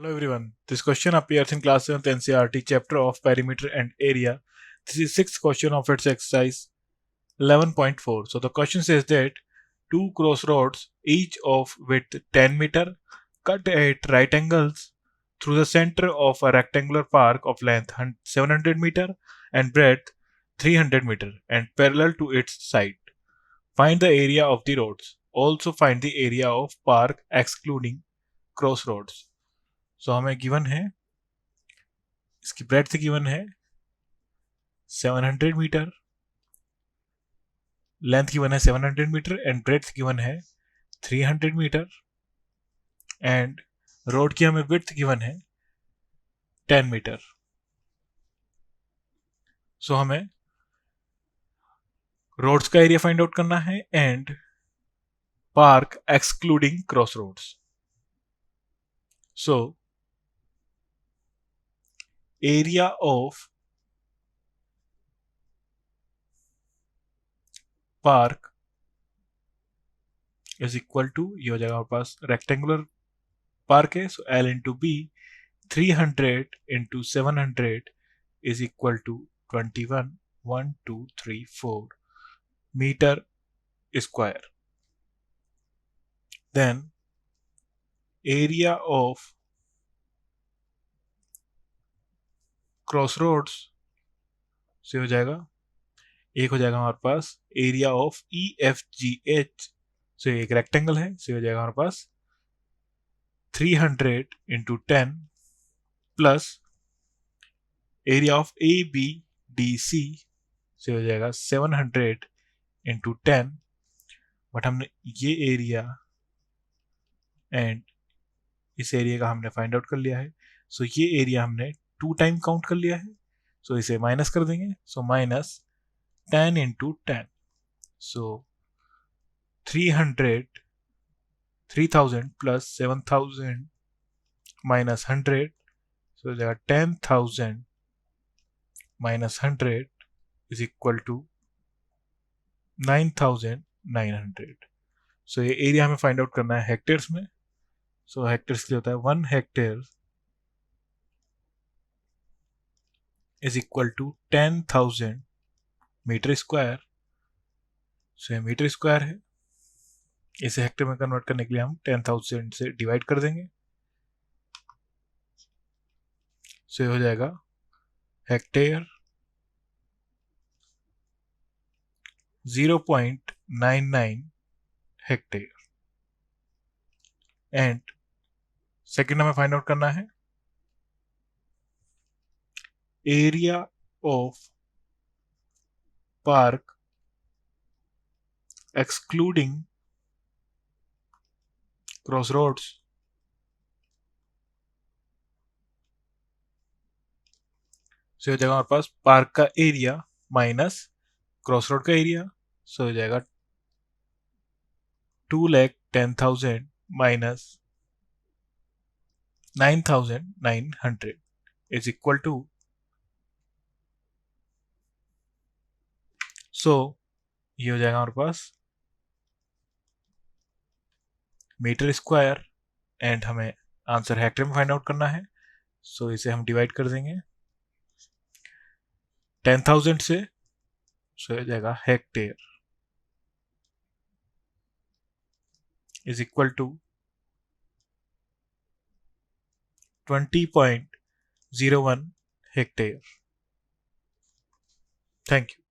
Hello everyone. This question appears in Class 7th NCERT Chapter of Perimeter and Area. This is 6th question of its exercise 11.4. So the question says that two crossroads, each of width 10 meter, cut at right angles through the center of a rectangular park of length 700 meter and breadth 300 meter and parallel to its side. Find the area of the roads. Also find the area of park excluding crossroads. सो हमें given है, इसकी breadth given है 700 metre, length given है 700 metre and breadth given है 300 metre and road की हमें width given है 10 metre. सो हमें रोड्स का एरिया फाइंड आउट करना है and park excluding cross roads. So area of park is equal to, ये हो जाएगा हमारे पास रेक्टेंगुलर पार्क है, so L into B 300 into 700 is equal to 21,1,2,3,4 meter square. Then area of crossroads से हो जाएगा, एक हो जाएगा हमारे पास एरिया ऑफ EFGH से एक रेक्टेंगल है, से हो जाएगा हमारे पास 300 into 10 plus area of ABDC से हो जाएगा 700 इंटू 10. बट हमने ये एरिया एंड इस एरिया का हमने फाइंड आउट कर लिया है. सो ये एरिया हमने 2 टाइम काउंट कर लिया है, सो इसे माइनस कर देंगे. सो माइनस 10 इंटू 10, सो 3000 प्लस 7000 माइनस 100, सो हो जाएगा 10,000 माइनस 100 इज इक्वल टू 9,900. सो ये एरिया हमें फाइंड आउट करना है हेक्टेयर्स में. सो हेक्टेयर्स के लिए होता है 1 hectare is equal to 10,000 metre square. So ये मीटर स्क्वायर है, इसे हेक्टेयर में कन्वर्ट करने के लिए हम 10,000 से डिवाइड कर देंगे. सो ये हो जाएगा हेक्टेयर 0.99 हेक्टेयर. एंड सेकेंड हमें फाइंड आउट करना है area of park excluding crossroads. So हो जाएगा हमारे पास पार्क का एरिया माइनस क्रॉसरोड का एरिया. सो हो जाएगा 2,10,000 minus 9,900 is equal to, so ये हो जाएगा हमारे पास मीटर स्क्वायर एंड हमें आंसर हेक्टेयर में फाइंड आउट करना है. सो इसे हम डिवाइड कर देंगे 10,000 से, सो हो जाएगा hectare is equal to 20.01 hectare. Thank you.